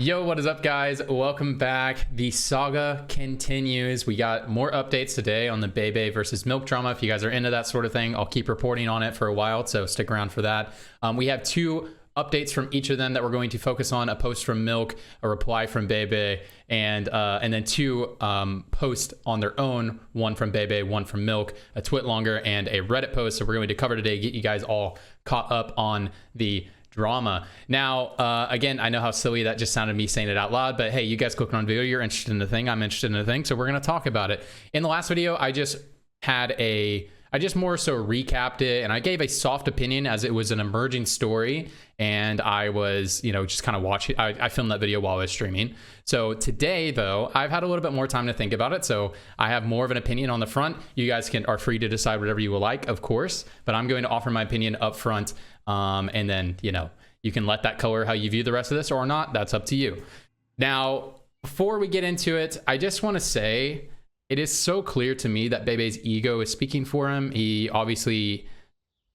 Yo, what is up, guys? Welcome back. The saga continues. We got more updates today on the Bebe versus Milk drama. If you guys are into that sort of thing, I'll keep reporting on it for a while, so stick around for that. We have two updates from each of them that we're going to focus on: a post from Milk, a reply from Bebe, and then two posts on their own, one from Bebe, one from Milk, a twit longer, and a Reddit post. So we're going to cover today, get you guys all caught up on the drama. Now, again, I know how silly that just sounded, me saying it out loud, but hey, you guys clicking on video, you're interested in the thing, I'm interested in the thing, so we're going to talk about it. In the last video, I just more so recapped it, and I gave a soft opinion as it was an emerging story, and I was, just kind of watching. I filmed that video while I was streaming. So today, though, I've had a little bit more time to think about it, so I have more of an opinion on the front. You guys are free to decide whatever you will like, of course, but I'm going to offer my opinion up front, and then, you can let that color how you view the rest of this or not. That's up to you. Now, before we get into it, I just want to say, it is so clear to me that Bebe's ego is speaking for him. He obviously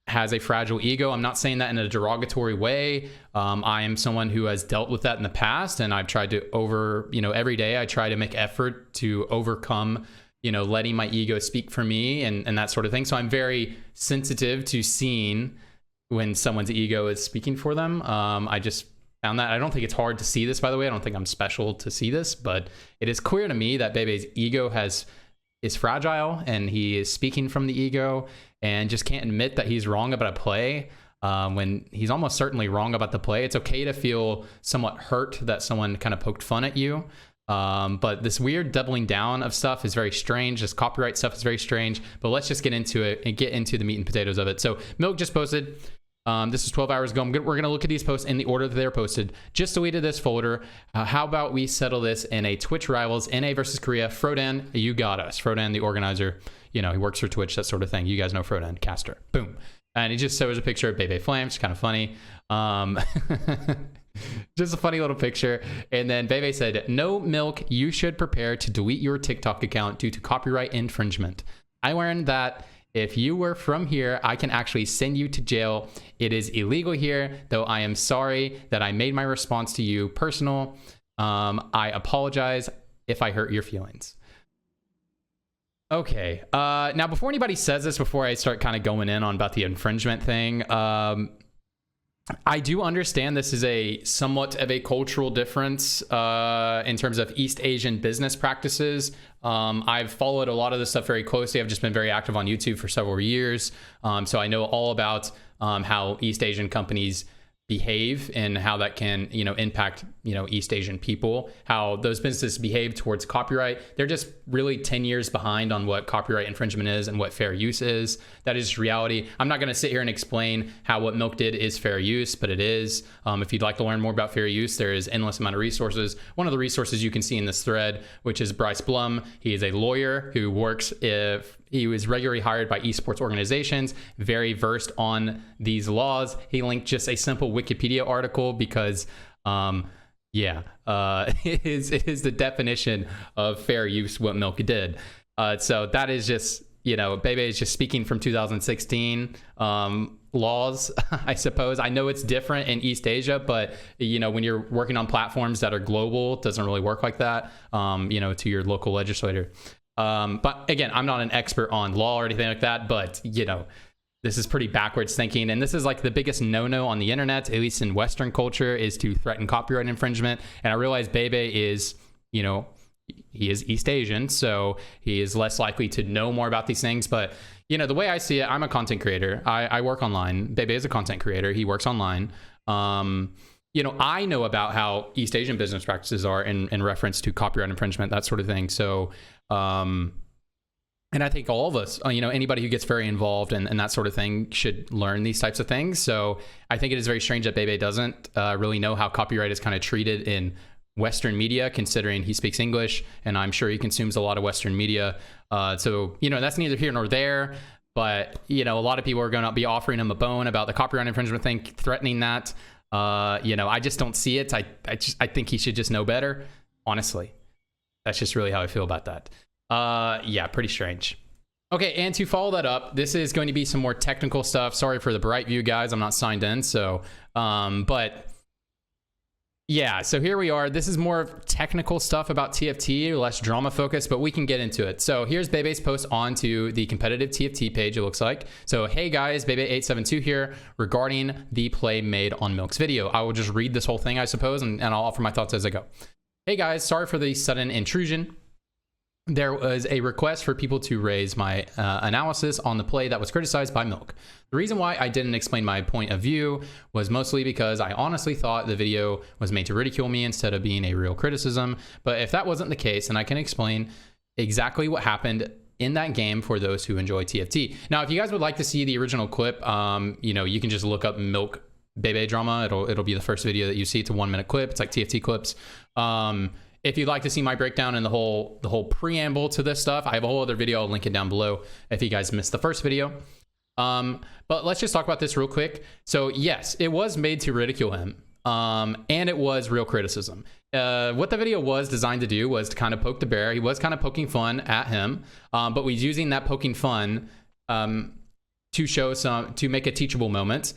has a fragile ego. I'm not saying that in a derogatory way. I am someone who has dealt with that in the past, and I've tried to every day I try to make effort to overcome, letting my ego speak for me and that sort of thing. So I'm very sensitive to seeing when someone's ego is speaking for them. I just found that. I don't think it's hard to see this, by the way. I don't think I'm special to see this, but it is clear to me that Bebe's ego is fragile, and he is speaking from the ego and just can't admit that he's wrong about a play. When he's almost certainly wrong about the play. It's okay to feel somewhat hurt that someone kind of poked fun at you. But this weird doubling down of stuff is very strange. This copyright stuff is very strange, but let's just get into it and get into the meat and potatoes of it. So Milk just posted, this is 12 hours ago. We're going to look at these posts in the order that they're posted. Just deleted this folder. How about we settle this in a Twitch Rivals, NA versus Korea? Frodan, you got us. Frodan, the organizer, he works for Twitch, that sort of thing. You guys know Frodan, caster. Boom. And he just shows a picture of Bebe Flames, kind of funny. Just a funny little picture. And then Bebe said, "No, Milk, you should prepare to delete your TikTok account due to copyright infringement. I learned that if you were from here, I can actually send you to jail. It is illegal here, though I am sorry that I made my response to you personal. I apologize if I hurt your feelings." Okay. Now, before anybody says this, before I start kind of going in on about the infringement thing, I do understand this is a somewhat of a cultural difference in terms of East Asian business practices. I've followed a lot of this stuff very closely. I've just been very active on YouTube for several years. So I know all about how East Asian companies behave and how that can, impact, East Asian people, how those businesses behave towards copyright. They're just really 10 years behind on what copyright infringement is and what fair use is. That is reality. I'm not going to sit here and explain how what Milk did is fair use, but it is. If you'd like to learn more about fair use, there is endless amount of resources. One of the resources you can see in this thread, which is Bryce Blum. He is a lawyer who works he was regularly hired by esports organizations, very versed on these laws. He linked just a simple Wikipedia article because, it is the definition of fair use what Milk did. So that is just, Bebe is just speaking from 2016 laws, I suppose. I know it's different in East Asia, but, when you're working on platforms that are global, it doesn't really work like that, to your local legislator. But again, I'm not an expert on law or anything like that, but this is pretty backwards thinking. And this is like the biggest no-no on the internet, at least in Western culture, is to threaten copyright infringement. And I realize Bebe is, he is East Asian, so he is less likely to know more about these things. But, the way I see it, I'm a content creator. I work online. Bebe is a content creator. He works online. I know about how East Asian business practices are in reference to copyright infringement, that sort of thing. So, and I think all of us, anybody who gets very involved and that sort of thing should learn these types of things. So I think it is very strange that Bebe doesn't really know how copyright is kind of treated in Western media, considering he speaks English, and I'm sure he consumes a lot of Western media. So, that's neither here nor there. But, a lot of people are going to be offering him a bone about the copyright infringement thing, threatening that. I just don't see it. I think he should just know better. Honestly, that's just really how I feel about that. Pretty strange. Okay, and to follow that up, this is going to be some more technical stuff. Sorry for the bright view, guys. I'm not signed in, so but Yeah, so here we are. This is more technical stuff about TFT, less drama focused, but we can get into it. So here's Bebe's post onto the competitive TFT page, it looks like. So, hey guys, Bebe872 here regarding the play made on Milk's video. I will just read this whole thing, I suppose, and I'll offer my thoughts as I go. Hey guys, sorry for the sudden intrusion. There was a request for people to raise my analysis on the play that was criticized by Milk. The reason why I didn't explain my point of view was mostly because I honestly thought the video was made to ridicule me instead of being a real criticism. But if that wasn't the case, then I can explain exactly what happened in that game for those who enjoy TFT. Now, if you guys would like to see the original clip, you know, you can just look up Milk Bebe drama. It'll be the first video that you see. It's a 1-minute clip. It's like TFT clips. If you'd like to see my breakdown and the whole preamble to this stuff, I have a whole other video. I'll link it down below if you guys missed the first video. But let's just talk about this real quick. So yes, it was made to ridicule him. And it was real criticism. What the video was designed to do was to kind of poke the bear. He was kind of poking fun at him, but was using that poking fun to make a teachable moment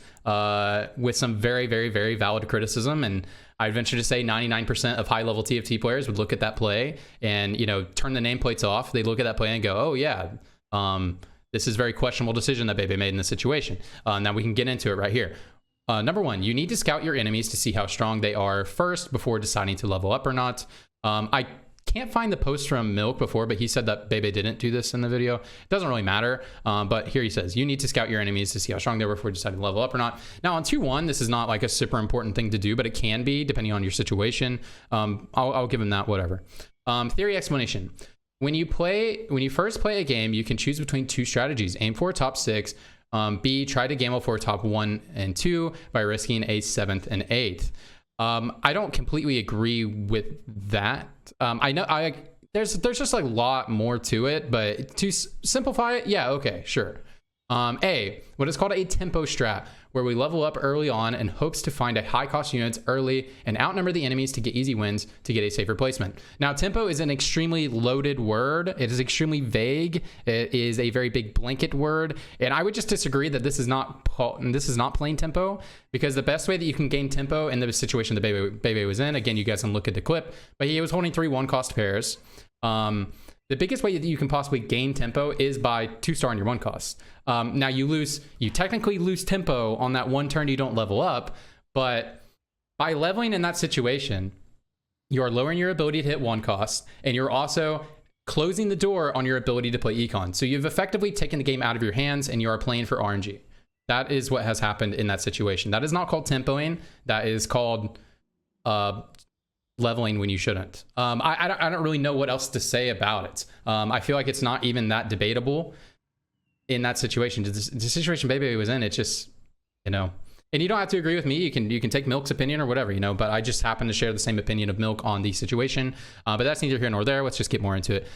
with some very, very, very valid criticism. And I'd venture to say 99% of high-level TFT players would look at that play and, you know, turn the nameplates off. They look at that play and go, oh yeah, this is a very questionable decision that Bebe made in this situation. Now we can get into it right here. Number one, you need to scout your enemies to see how strong they are first before deciding to level up or not. I can't find the post from Milk before, but he said that Bebe didn't do this in the video. It doesn't really matter, but here he says, you need to scout your enemies to see how strong they were before deciding to level up or not. Now on 2-1, this is not like a super important thing to do, but it can be depending on your situation. I'll give him that, whatever. Theory explanation. When you first play a game, you can choose between two strategies. Aim for a top 6, B, try to gamble for a top 1 and 2 by risking a 7th and 8th. I don't completely agree with that. I know there's just like a lot more to it, but to simplify it, yeah, okay, sure. A, what is called a tempo strat, where we level up early on in hopes to find a high cost units early and outnumber the enemies to get easy wins to get a safer placement. Now, tempo is an extremely loaded word. It is extremely vague. It is a very big blanket word. And I would just disagree that this is not plain tempo, because the best way that you can gain tempo in the situation that Bebe was in, again, you guys can look at the clip, but he was holding 3 1-cost pairs. The biggest way that you can possibly gain tempo is by 2-starring your 1-cost. Now you technically lose tempo on that one turn you don't level up, but by leveling in that situation, you are lowering your ability to hit 1-cost, and you're also closing the door on your ability to play econ. So you've effectively taken the game out of your hands and you are playing for RNG. That is what has happened in that situation. That is not called tempoing. That is called leveling when you shouldn't. I don't really know what else to say about it. I feel like it's not even that debatable in that situation. The situation Bebe was in, it's just, you know, and you don't have to agree with me. You can take Milk's opinion or whatever, you know, but I just happen to share the same opinion of Milk on the situation. But that's neither here nor there. Let's just get more into it.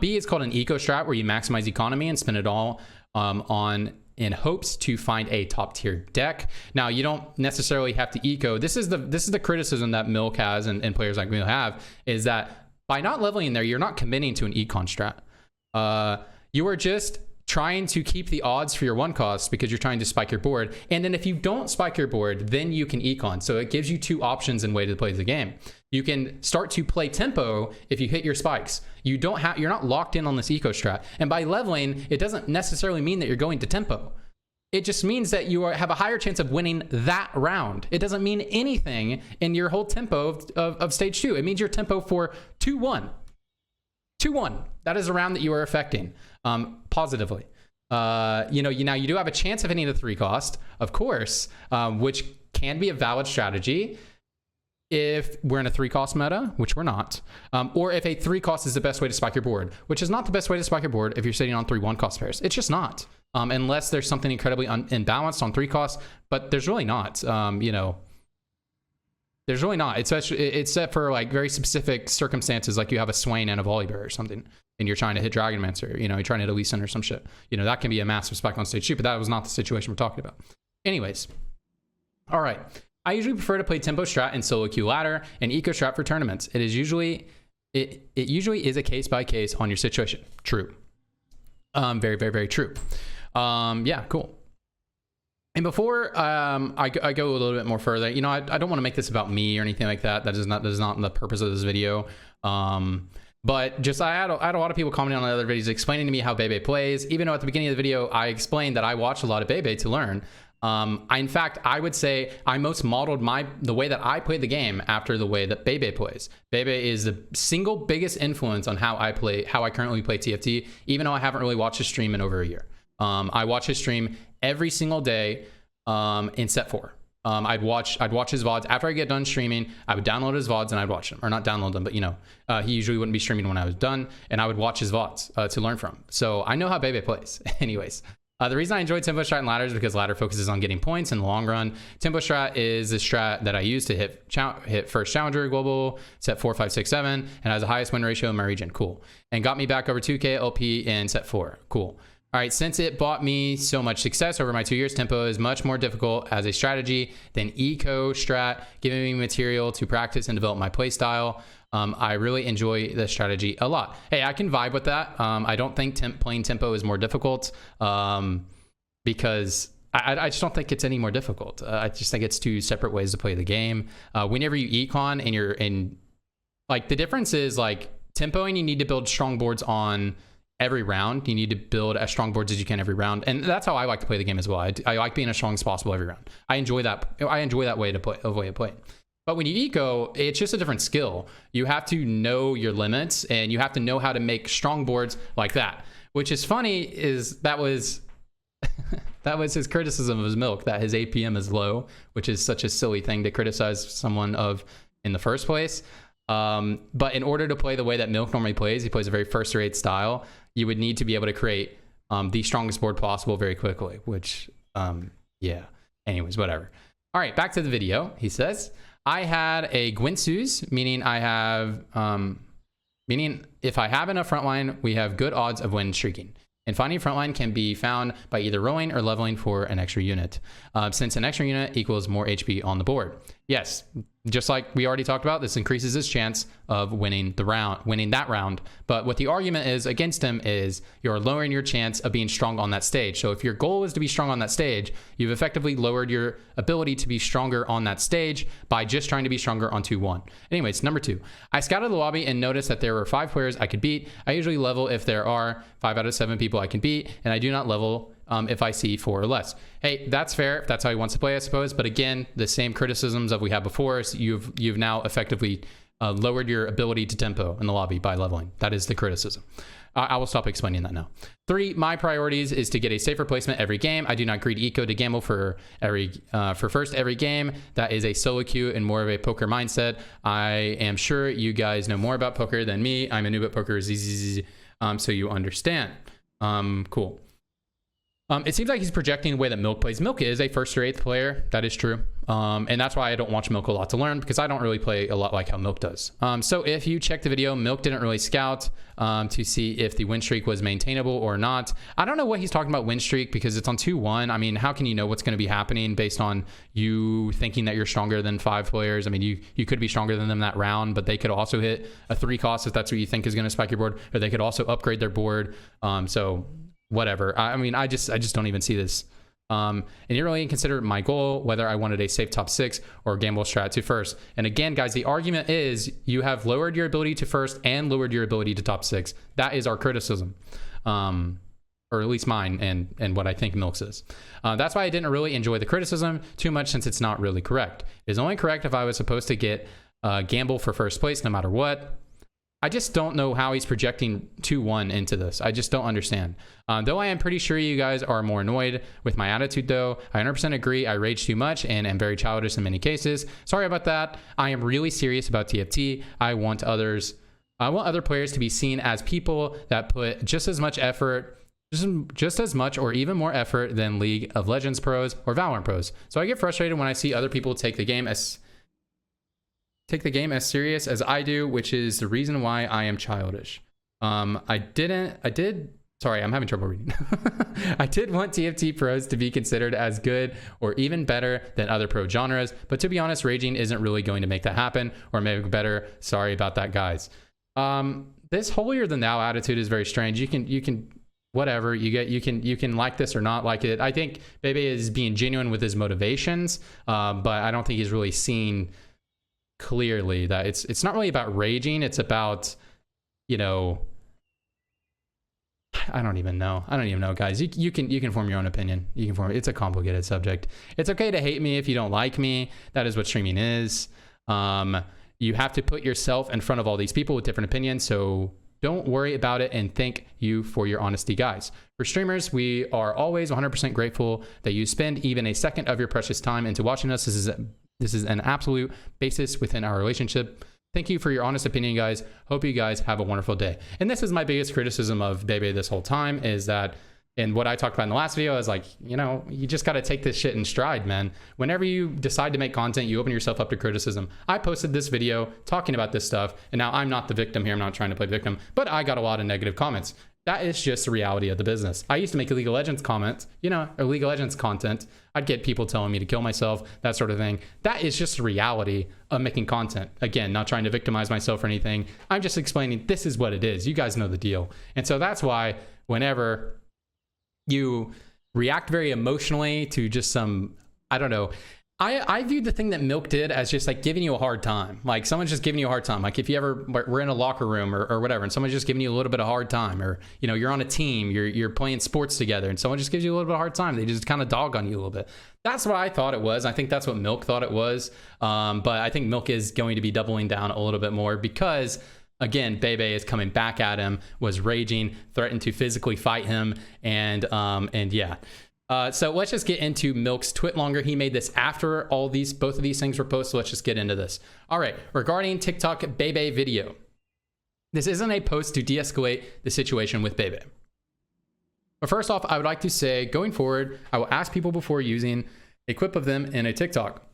B is called an eco strat, where you maximize economy and spend it all in hopes to find a top tier deck. Now you don't necessarily have to eco. This is the criticism that Milk has and players like me have, is that by not leveling there, you're not committing to an econ strat. You are just trying to keep the odds for your 1-cost because you're trying to spike your board. And then if you don't spike your board, then you can econ. So it gives you 2 options in way to play the game. You can start to play tempo if you hit your spikes. You're not locked in on this eco strat. And by leveling, it doesn't necessarily mean that you're going to tempo. It just means that you have a higher chance of winning that round. It doesn't mean anything in your whole tempo of stage 2. It means your tempo for 2-1. 2-1. That is a round that you are affecting positively. Now you do have a chance of hitting the 3-cost, of course, which can be a valid strategy if we're in a 3-cost meta, which we're not, or if a 3-cost is the best way to spike your board, which is not the best way to spike your board if you're sitting on 3 1-cost pairs. It's just not, unless there's something incredibly imbalanced on 3-cost, but there's really not. There's really not. It's set for like very specific circumstances, like you have a Swain and a Volibear or something, and you're trying to hit Dragonmancer, you're trying to hit a Lee Sin or some shit. That can be a massive spike on stage 2, but that was not the situation we're talking about. Anyways, all right. I usually prefer to play tempo strat and solo queue ladder and eco strat for tournaments. It usually is a case by case on your situation. True. Very, very, very true. Yeah, cool. And before I go a little bit more further, you know, I don't want to make this about me or anything like that. That is not the purpose of this video. But just I had a lot of people commenting on the other videos explaining to me how Bebe plays, even though at the beginning of the video I explained that I watched a lot of Bebe to learn. In fact, I would say I most modeled the way that I play the game after the way that Bebe plays. Bebe is the single biggest influence on how I currently play TFT, even though I haven't really watched his stream in over a year. I watch his stream every single day in set 4. I'd watch his VODs after I get done streaming. I would download his VODs and I'd watch them, or not download them, but you know, he usually wouldn't be streaming when I was done, and I would watch his VODs to learn from. So I know how Bebe plays. Anyways, the reason I enjoy tempo strat and ladder is because ladder focuses on getting points in the long run. Tempo strat is the strat that I use to hit first challenger global, set 4, 5, 6, 7, and has the highest win ratio in my region. Cool. And got me back over 2K LP in set 4. Cool. All right, since it brought me so much success over my 2 years, tempo is much more difficult as a strategy than eco strat, giving me material to practice and develop my play style. I really enjoy the strategy a lot. Hey, I can vibe with that. I don't think playing tempo is more difficult because I just don't think it's any more difficult. I just think it's 2 separate ways to play the game. Whenever you econ and you're in, like, the difference is like tempoing, you need to build strong boards on every round. You need to build as strong boards as you can every round, and that's how I like to play the game as well. I like being as strong as possible every round. I enjoy that way to play. But when you eco, it's just a different skill. You have to know your limits, and you have to know how to make strong boards like that. Which is funny, is that was that was his criticism of his milk, that his APM is low, which is such a silly thing to criticize someone of in the first place. But in order to play the way that Milk normally plays, he plays a very first-rate style, you would need to be able to create the strongest board possible very quickly, which, yeah. Anyways, whatever. All right, back to the video. He says, I had a Gwinsus, meaning if I have enough frontline, we have good odds of win streaking. And finding frontline can be found by either rolling or leveling for an extra unit, since an extra unit equals more HP on the board. Yes, just like we already talked about, this increases his chance of winning that round. But what the argument is against him is you're lowering your chance of being strong on that stage. So if your goal is to be strong on that stage, you've effectively lowered your ability to be stronger on that stage by just trying to be stronger on 2-1. Anyways, number 2, I scouted the lobby and noticed that there were 5 players I could beat. I usually level if there are 5 out of 7 people I can beat, and I do not level if I see 4 or less. Hey, that's fair if that's how he wants to play, I suppose. But again, the same criticisms that we had before is you've now effectively lowered your ability to tempo in the lobby by leveling. That is the criticism. I will stop explaining that now. 3, my priorities is to get a safer placement every game. I do not greed eco to gamble for first every game. That is a solo queue and more of a poker mindset. I am sure you guys know more about poker than me. I'm a noob at poker, so you understand. Cool. It seems like he's projecting the way that Milk plays. Milk is a first or 8th player. That is true. And that's why I don't watch Milk a lot to learn, because I don't really play a lot like how Milk does. So if you check the video, Milk didn't really scout to see if the win streak was maintainable or not. I don't know what he's talking about win streak, because it's on 2-1. I mean, how can you know what's going to be happening based on you thinking that you're stronger than 5 players? I mean, you could be stronger than them that round, but they could also hit a 3 cost if that's what you think is going to spike your board, or they could also upgrade their board. So whatever. I mean, I just don't even see this. And you really consider my goal, whether I wanted a safe top 6 or gamble strat to first. And again, guys, the argument is you have lowered your ability to first and lowered your ability to top 6. That is our criticism, or at least mine and what I think Milk's is. That's why I didn't really enjoy the criticism too much, since it's not really correct. It's only correct if I was supposed to get gamble for first place no matter what. I just don't know how he's projecting 2-1 into this. I just don't understand. Though I am pretty sure you guys are more annoyed with my attitude, though. I 100% agree. I rage too much and am very childish in many cases. Sorry about that. I am really serious about TFT. I want other players to be seen as people that put just as much effort, just as much or even more effort than League of Legends pros or Valorant pros. So I get frustrated when I see other people take the game as serious as I do, which is the reason why I am childish. Sorry, I'm having trouble reading. I did want TFT pros to be considered as good or even better than other pro genres, but to be honest, raging isn't really going to make that happen or make it better. Sorry about that, guys. This holier than thou attitude is very strange. You can whatever. You can like this or not like it. I think Bebe is being genuine with his motivations, but I don't think he's really seen clearly that it's not really about raging. It's about, you know, I don't even know, guys. You can form your own opinion. It's a complicated subject. It's okay to hate me if you don't like me. That is what streaming is. You have to put yourself in front of all these people with different opinions, so don't worry about it, and thank you for your honesty, guys. For streamers, we are always 100% grateful that you spend even a second of your precious time into watching us. This is an absolute basis within our relationship. Thank you for your honest opinion, guys. Hope you guys have a wonderful day. And this is my biggest criticism of Bebe this whole time, is that, and what I talked about in the last video is like, you know, you just got to take this shit in stride, man. Whenever you decide to make content, you open yourself up to criticism. I posted this video talking about this stuff, and now I'm not the victim here. I'm not trying to play victim, but I got a lot of negative comments. That is just the reality of the business. I used to make League of Legends comments, you know, or League of Legends content. I'd get people telling me to kill myself, that sort of thing. That is just the reality of making content. Again, not trying to victimize myself or anything. I'm just explaining this is what it is. You guys know the deal. And so that's why whenever you react very emotionally to just some, I don't know, I viewed the thing that Milk did as just like giving you a hard time. Like someone's just giving you a hard time. Like if you ever we're in a locker room or whatever, and someone's just giving you a little bit of hard time, or, you know, you're on a team, you're playing sports together, and someone just gives you a little bit of hard time. They just kind of dog on you a little bit. That's what I thought it was. I think that's what Milk thought it was. But I think Milk is going to be doubling down a little bit more because, again, Bebe is coming back at him, was raging, threatened to physically fight him, and yeah. So let's just get into Milk's twit longer. He made this after both of these things were posted. So let's just get into this. All right, regarding TikTok Bebe video. This isn't a post to de-escalate the situation with Bebe. But first off, I would like to say, going forward, I will ask people before using a clip of them in a TikTok.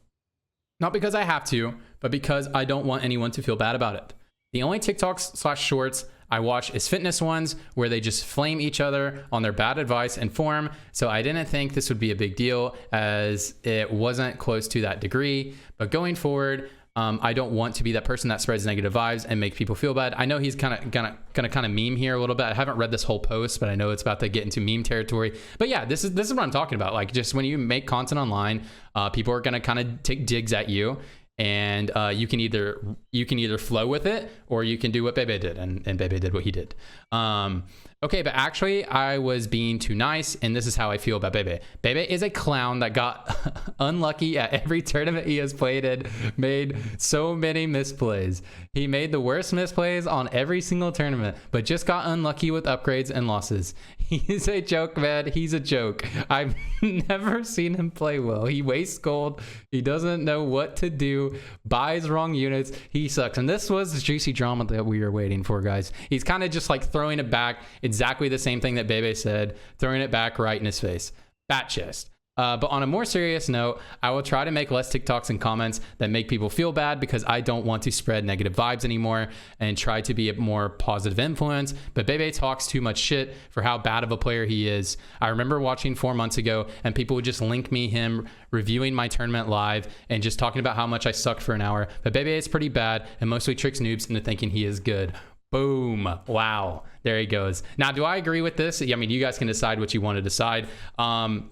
Not because I have to, but because I don't want anyone to feel bad about it. The only TikToks/shorts I watch is fitness ones where they just flame each other on their bad advice and form. So I didn't think this would be a big deal as it wasn't close to that degree. But going forward, I don't want to be that person that spreads negative vibes and make people feel bad. I know he's gonna kind of meme here a little bit. I haven't read this whole post, but I know it's about to get into meme territory. But yeah, this is what I'm talking about. Like, just when you make content online, people are gonna kind of take digs at you. And you can either flow with it, or you can do what Bebe did, and Bebe did what he did. Okay, but actually I was being too nice, and this is how I feel about Bebe. Bebe is a clown that got unlucky at every tournament he has played in, made so many misplays. He made the worst misplays on every single tournament, but just got unlucky with upgrades and losses. He's a joke, man. He's a joke. I've never seen him play well. He wastes gold. He doesn't know what to do, buys wrong units. He sucks. And this was the juicy drama that we were waiting for, guys. He's kind of just like throwing it back. Exactly the same thing that Bebe said, throwing it back right in his face. Bat chest. But on a more serious note, I will try to make less TikToks and comments that make people feel bad, because I don't want to spread negative vibes anymore, and try to be a more positive influence. But Bebe talks too much shit for how bad of a player he is. I remember watching 4 months ago, and people would just link me him reviewing my tournament live and just talking about how much I sucked for an hour. But Bebe is pretty bad and mostly tricks noobs into thinking he is good. Boom. Wow. There he goes. Now, do I agree with this? I mean, you guys can decide what you want to decide. I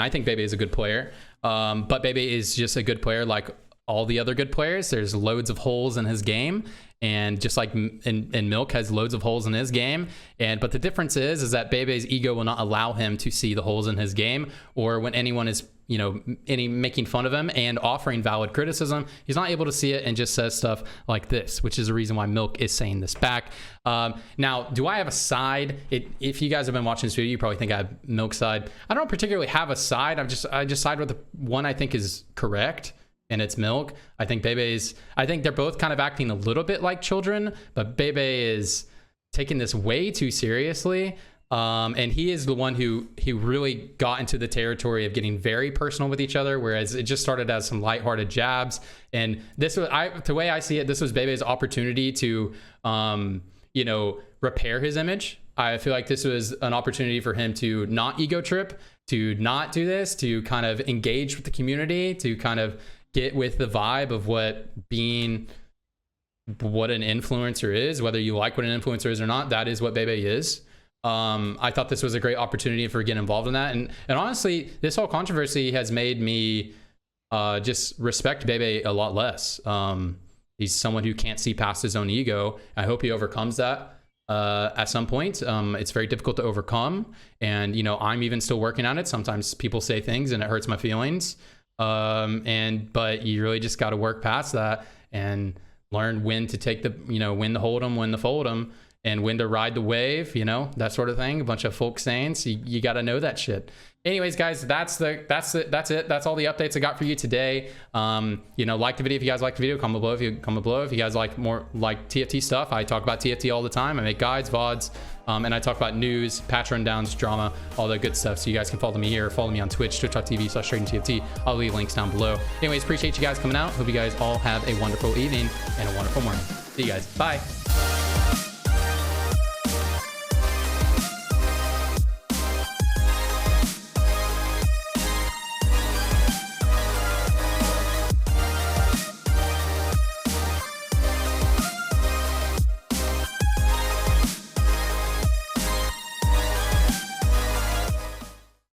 think Bebe is a good player, but Bebe is just a good player like all the other good players. There's loads of holes in his game, and just like and Milk has loads of holes in his game. But the difference is that Bebe's ego will not allow him to see the holes in his game, or when anyone is, you know, making fun of him and offering valid criticism, he's not able to see it and just says stuff like this, which is the reason why Milk is saying this back. Now, do I have a side? If you guys have been watching this video, you probably think I have Milk's side. I don't particularly have a side. I just side with the one I think is correct, and it's Milk. I think they're both kind of acting a little bit like children, but Bebe is taking this way too seriously. And he is the one who really got into the territory of getting very personal with each other, whereas it just started as some lighthearted jabs. And this was, the way I see it, this was Bebe's opportunity to, repair his image. I feel like this was an opportunity for him to not ego trip, to not do this, to kind of engage with the community, to kind of get with the vibe of what being what an influencer is, whether you like what an influencer is or not. That is what Bebe is. I thought this was a great opportunity for getting involved in that. And honestly, this whole controversy has made me just respect Bebe a lot less. He's someone who can't see past his own ego. I hope he overcomes that at some point. It's very difficult to overcome. And, you know, I'm even still working on it. Sometimes people say things and it hurts my feelings. But you really just got to work past that and learn when to take the, you know, when to hold them, when to fold them, and when to ride the wave, you know, that sort of thing. A bunch of folk sayings. You got to know that shit. Anyways, guys, that's it. That's all the updates I got for you today. You know, like the video if you guys like the video. Comment below if you guys like more like TFT stuff. I talk about TFT all the time. I make guides, VODs, and I talk about news, patch rundowns, drama, all that good stuff. So you guys can follow me here. Follow me on Twitch, twitch.tv/TradingTFT. I'll leave links down below. Anyways, appreciate you guys coming out. Hope you guys all have a wonderful evening and a wonderful morning. See you guys. Bye.